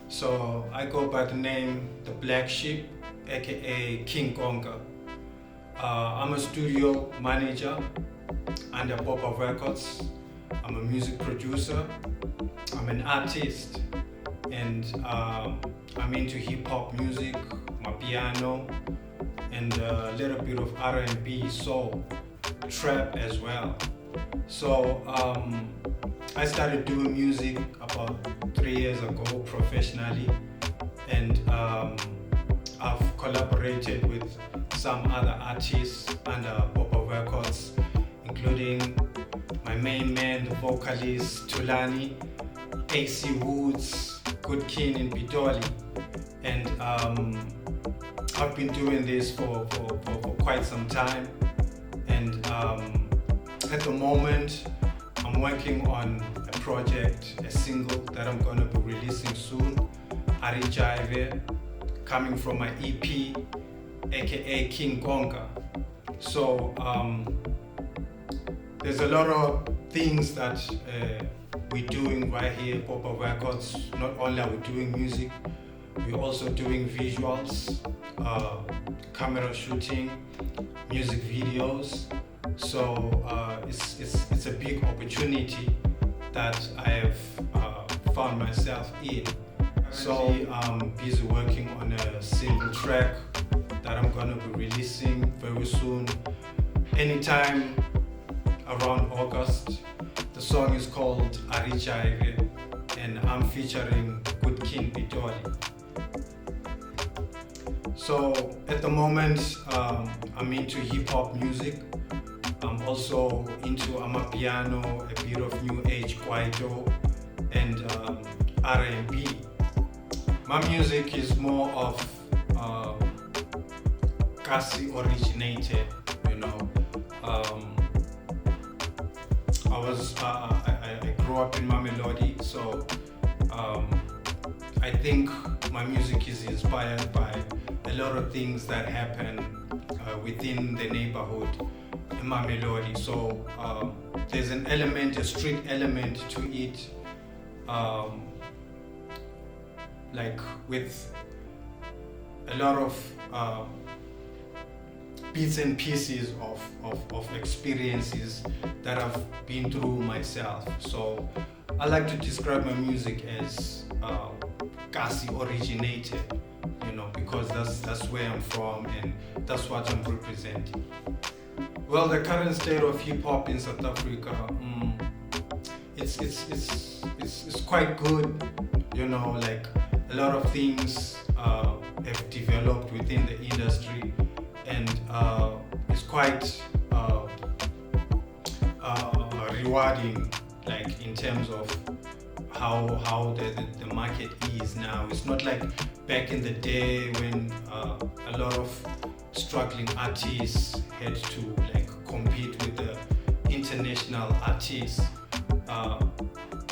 So I go by the name The Black Sheep, aka King Konka. I'm a studio manager under Pop-Up Records. I'm a music producer. I'm an artist, and I'm into hip hop music, my piano, and a little bit of R&B, soul, trap as well. So I started doing music about 3 years ago professionally, and I've collaborated with some other artists under Pop-Up Records, including my main man, the vocalist Tulani, AC Woods, Good King in Bidoli, and I've been doing this for quite some time, and at the moment I'm working on a project, a single that I'm going to be releasing soon, Ari Jaive, coming from my EP, aka King Konka. So there's a lot of things that we're doing right here, Pop-Up Records. Not only are we doing music, we're also doing visuals, camera shooting, music videos. So it's a big opportunity that I have found myself in. So I'm busy working on a single track that I'm gonna be releasing very soon, anytime around August. The song is called Ari Jaive, and I'm featuring Good King Bidoli. So at the moment, I'm into hip hop music. I'm also into amapiano, a bit of new age kwaito, and R&B. My music is more of Kasi originated, you know. I grew up in Mamelodi, so I think my music is inspired by a lot of things that happen within the neighborhood in Mamelodi. So there's an element, a street element to it, like with a lot of bits and pieces of experiences that I've been through myself. So I like to describe my music as Kasi originated, you know, because that's where I'm from and that's what I'm representing. Well, the current state of hip hop in South Africa, it's quite good, you know, like a lot of things have developed within the industry, and it's quite rewarding, like in terms of how the market is now. It's not like back in the day when a lot of struggling artists had to like compete with the international artists.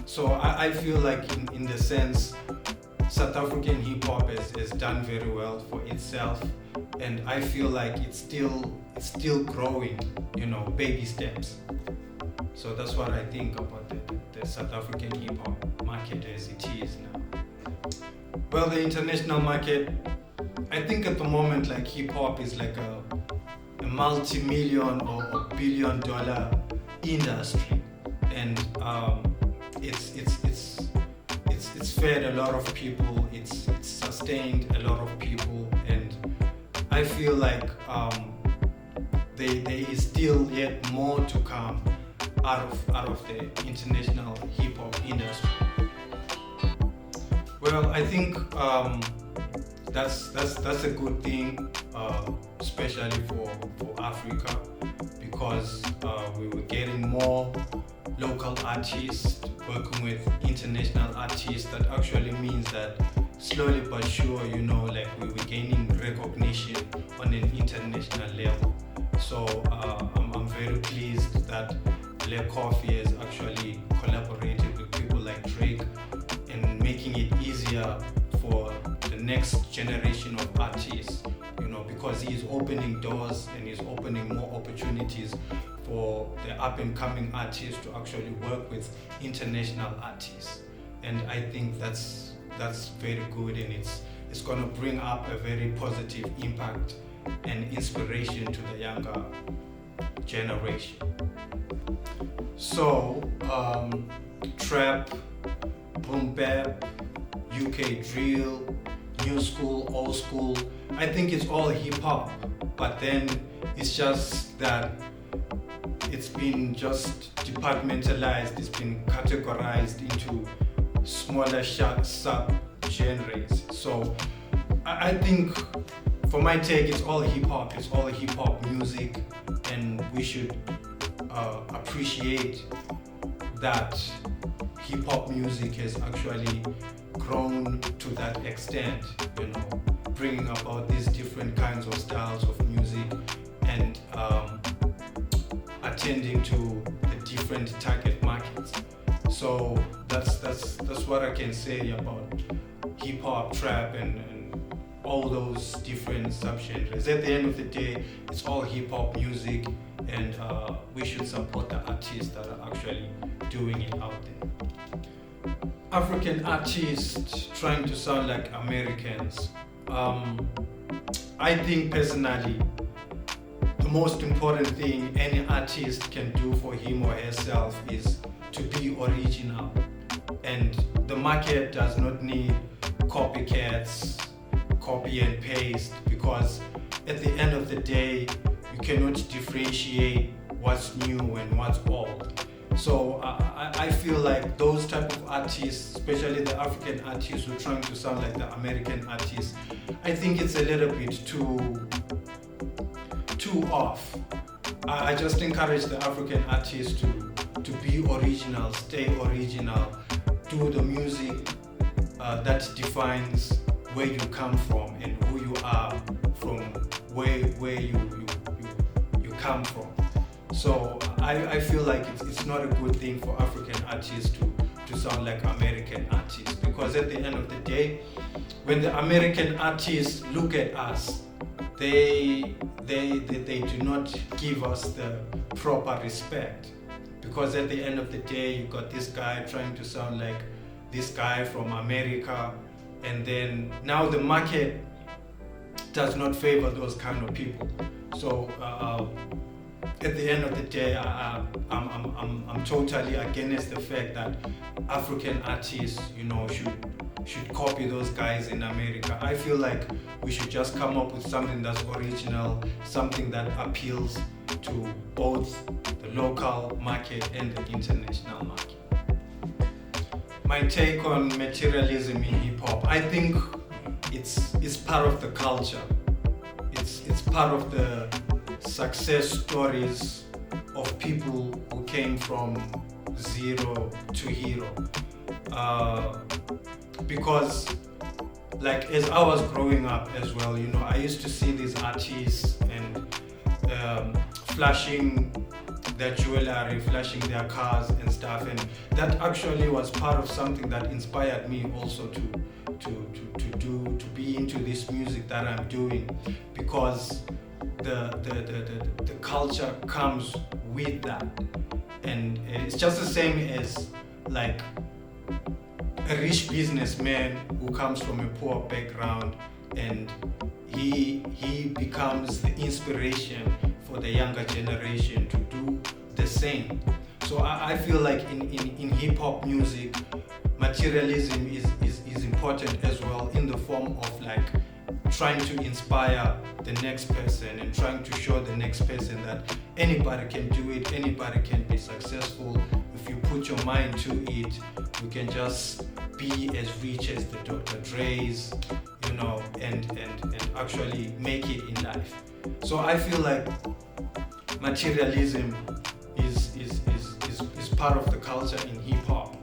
So I feel like in the sense South African hip hop has done very well for itself, and I feel like it's still growing, you know, baby steps. So that's what I think about the South African hip hop market as it is now. Well, the international market, I think at the moment like hip hop is like a multi-million or billion-dollar industry, and it's fed a lot of people, it's sustained a lot of people, and I feel like there is still yet more to come out of the international hip hop industry. Well, I think that's a good thing, especially for Africa, because we were getting more local artists working with international artists. That actually means that slowly but sure, you know, like we were gaining recognition on an international level. So I'm very pleased that Black Coffee has actually collaborated with people like Drake and making it easier for the next generation of artists, you know, because he's opening doors and he's opening more opportunities for the up and coming artists to actually work with international artists. And I think that's that's very good, and it's going to bring up a very positive impact and inspiration to the younger generation. So trap, boom bap, UK drill, new school, old school, I think it's all hip hop, but then it's just that it's been just departmentalized, it's been categorized into smaller sub-genres. So I think, for my take, it's all hip hop music, and we should appreciate that hip hop music has actually grown to that extent, bringing about these different kinds of styles of music, and attending to the different target markets. So that's what I can say about hip hop, trap, and all those different subgenres. At the end of the day, it's all hip hop music, and we should support the artists that are actually doing it out there. African artists trying to sound like Americans. I think personally, the most important thing any artist can do for him or herself is to be original. And the market does not need copycats, copy and paste, because at the end of the day, you cannot differentiate what's new and what's old. So I feel like those type of artists, especially the African artists who are trying to sound like the American artists, I think it's a little bit too off. I just encourage the African artists to be original, stay original, do the music that defines where you come from and who you are from where you come from. So I feel like it's not a good thing for African artists to sound like American artists, because at the end of the day, when the American artists look at us, they do not give us the proper respect, because at the end of the day, you got this guy trying to sound like this guy from America, and then now the market does not favor those kind of people. So at the end of the day, I'm totally against the fact that African artists, should copy those guys in America. I feel like we should just come up with something that's original, something that appeals to both the local market and the international market. My take on materialism in hip hop, I think it's part of the culture. It's part of the success stories of people who came from zero to hero. Because like as I was growing up as well, I used to see these artists and flashing their jewelry, flashing their cars and stuff, and that actually was part of something that inspired me also to be into this music that I'm doing, because the culture comes with that, and it's just the same as like a rich businessman who comes from a poor background, and he becomes the inspiration for the younger generation to do the same. So I feel like in hip hop music, materialism is important as well, in the form of like trying to inspire the next person and trying to show the next person that anybody can do it, anybody can be successful. If you put your mind to it, you can just be as rich as the Dr. Dre's, and actually make it in life. So I feel like materialism is part of the culture in hip hop.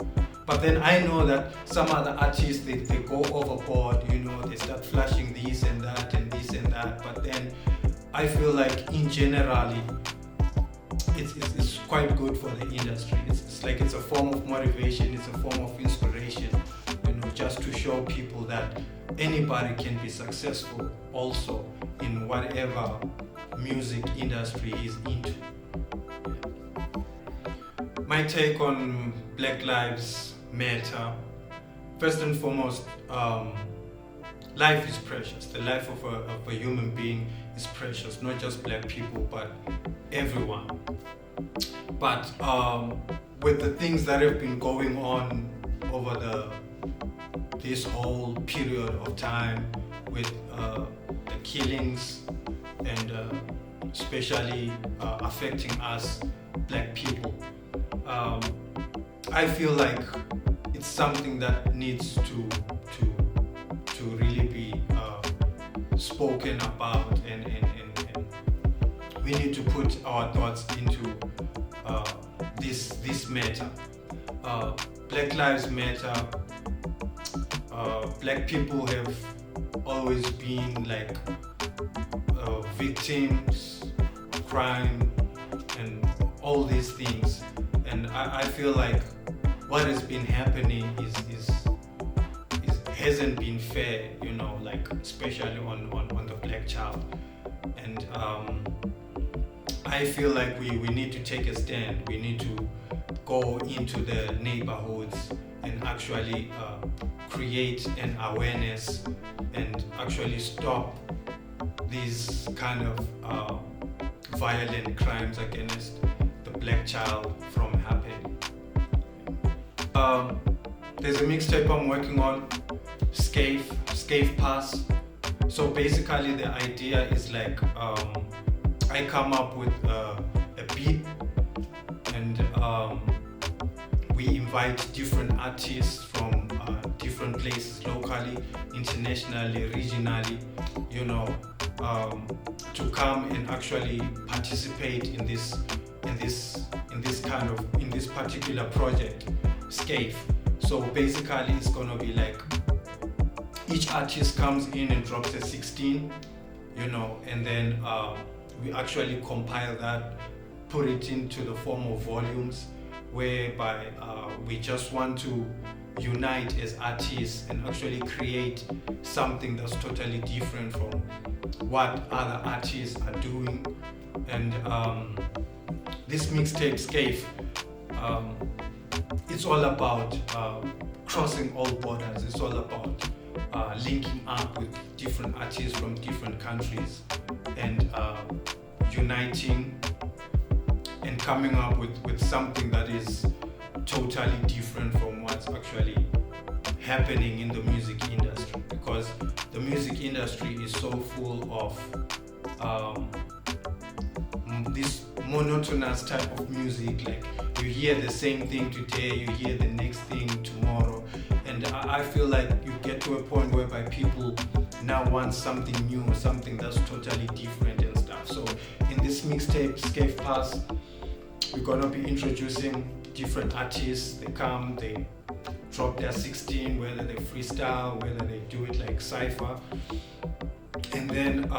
But then I know that some other artists, they go overboard, they start flashing this and that and this and that. But then I feel like in generally, it's quite good for the industry. It's like it's a form of motivation, it's a form of inspiration, just to show people that anybody can be successful also in whatever music industry is into. My take on Black Lives Matter. first and foremost, life is precious. The life of a human being is precious, not just black people, but everyone. But with the things that have been going on over this whole period of time, with the killings and especially affecting us black people, I feel like it's something that needs to really be spoken about, and we need to put our thoughts into this matter. Black Lives Matter. Black people have always been like victims of crime and all these things, and I feel like what has been happening hasn't been fair, you know, like especially on the black child. And I feel like we need to take a stand. We need to go into the neighborhoods and actually create an awareness and actually stop these kind of violent crimes against the black child from happening. There's a mixtape I'm working on, Scave Pass. So basically the idea is like I come up with a beat, and we invite different artists from different places, locally, internationally, regionally, you know, to come and actually participate in this particular project, Scave. So basically it's gonna be like each artist comes in and drops a 16, you know, and then we actually compile that, put it into the form of volumes, whereby we just want to unite as artists and actually create something that's totally different from what other artists are doing. And this mixtape, Scave, it's all about crossing all borders. It's all about linking up with different artists from different countries and uniting and coming up with something that is totally different from what's actually happening in the music industry, because the music industry is so full of this monotonous type of music. Like you hear the same thing today, you hear the next thing tomorrow, and I feel like you get to a point whereby people now want something new, something that's totally different and stuff. So in this mixtape, Scave Pass, we're gonna be introducing different artists. They come, they drop their 16, whether they freestyle, whether they do it like cypher, and then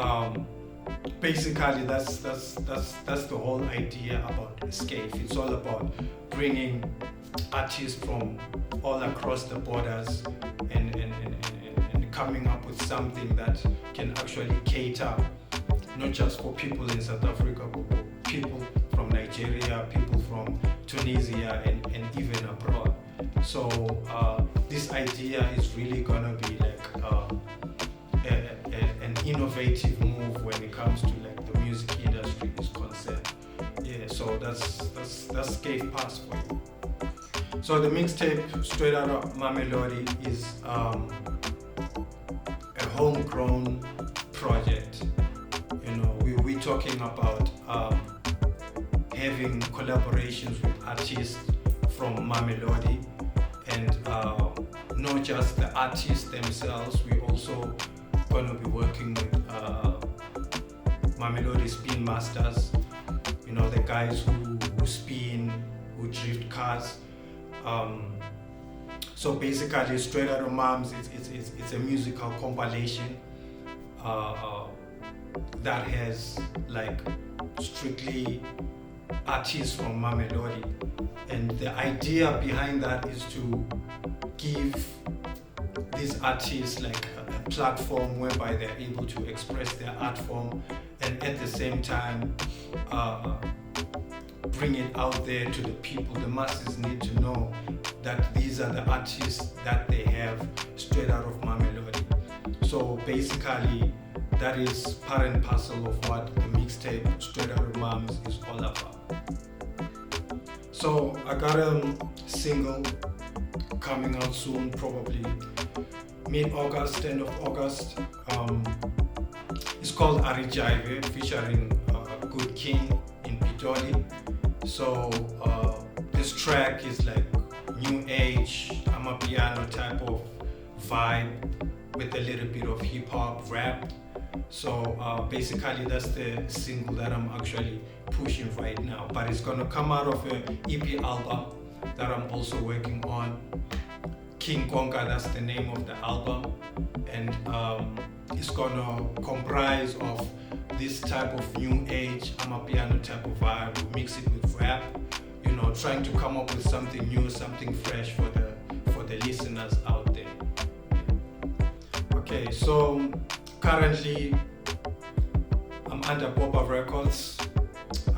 basically that's the whole idea about Scave. It's all about bringing artists from all across the borders and coming up with something that can actually cater not just for people in South Africa, but people from Nigeria, people from Tunisia, and even abroad. So this idea is really gonna be like an innovative move when it comes to like the music industry is concerned. Yeah, so that's Scave Pass for you. So the mixtape, straight out of Mamelodi, is a homegrown project. You know, we're talking about having collaborations with artists from Mamelodi, and not just the artists themselves. We also gonna be working with Mamelodi Spin Masters. You know, the guys who spin, who drift cars. So basically, straight out of Mams, it's a musical compilation that has like strictly artists from Mamelodi, and the idea behind that is to give these artists like a platform whereby they're able to express their art form, and at the same time bring it out there to the people. The masses need to know that these are the artists that they have straight out of Mamelodi. So basically, that is part and parcel of what the mixtape Straight Out of Moms is all about. So I got a single coming out soon, probably mid-August, end of August. It's called Arijive, featuring Good King in Pitoli. So this track is like new age, amapiano type of vibe with a little bit of hip hop rap. So basically that's the single that I'm actually pushing right now. But it's gonna come out of an EP album that I'm also working on. King Konka, that's the name of the album, and it's gonna comprise of this type of new age amapiano type of vibe. We mix it with rap, you know, trying to come up with something new, something fresh for the listeners out there. Okay, so currently I'm under Boba Records.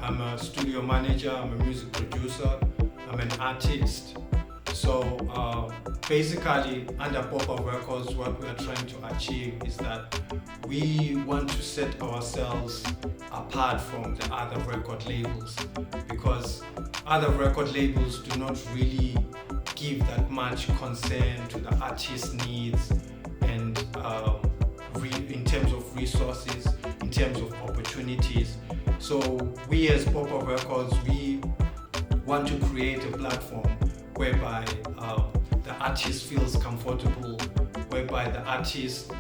I'm a studio manager, I'm a music producer, I'm an artist. So basically under Boba Records, what we are trying to achieve is that we want to set ourselves apart from the other record labels, because other record labels do not really give that much concern to the artist's needs and in terms of resources, in terms of opportunities. So we as Boba Records, we want to create a platform whereby the artist feels comfortable, whereby the artist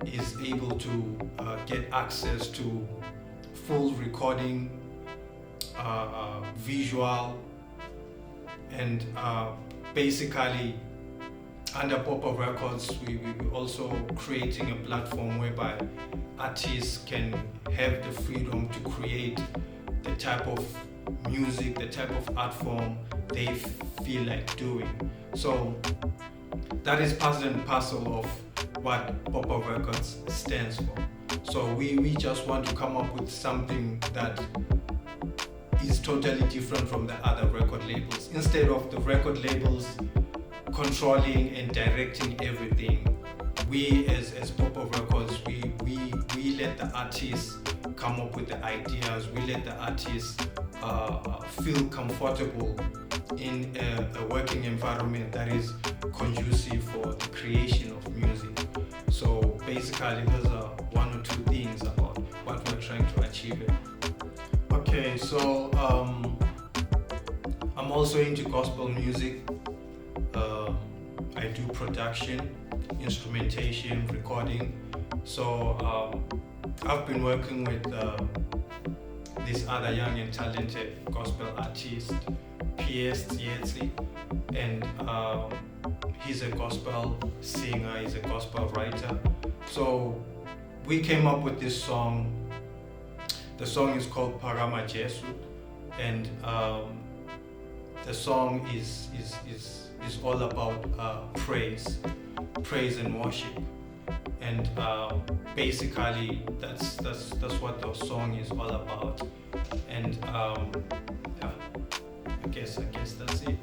is able to get access to full recording, visual, and basically under Boba Records we also creating a platform whereby artists can have the freedom to create the type of music, the type of art form they feel like doing. So that is part and parcel of what Boba Records stands for. So we just want to come up with something that is totally different from the other record labels. Instead of the record labels controlling and directing everything, we as Boba Records, we let the artists come up with the ideas, we let the artists feel comfortable in a working environment that is conducive for the creation of music. So basically those are one or two things about what we're trying to achieve. Okay, so I'm also into gospel music. I do production, instrumentation, recording. So I've been working with this other young and talented gospel artist, P.S. Tsietsi, and he's a gospel singer, he's a gospel writer. So we came up with this song. The song is called Parama Jesu, and the song is all about praise and worship, and basically that's what the song is all about. And yeah, I guess that's it.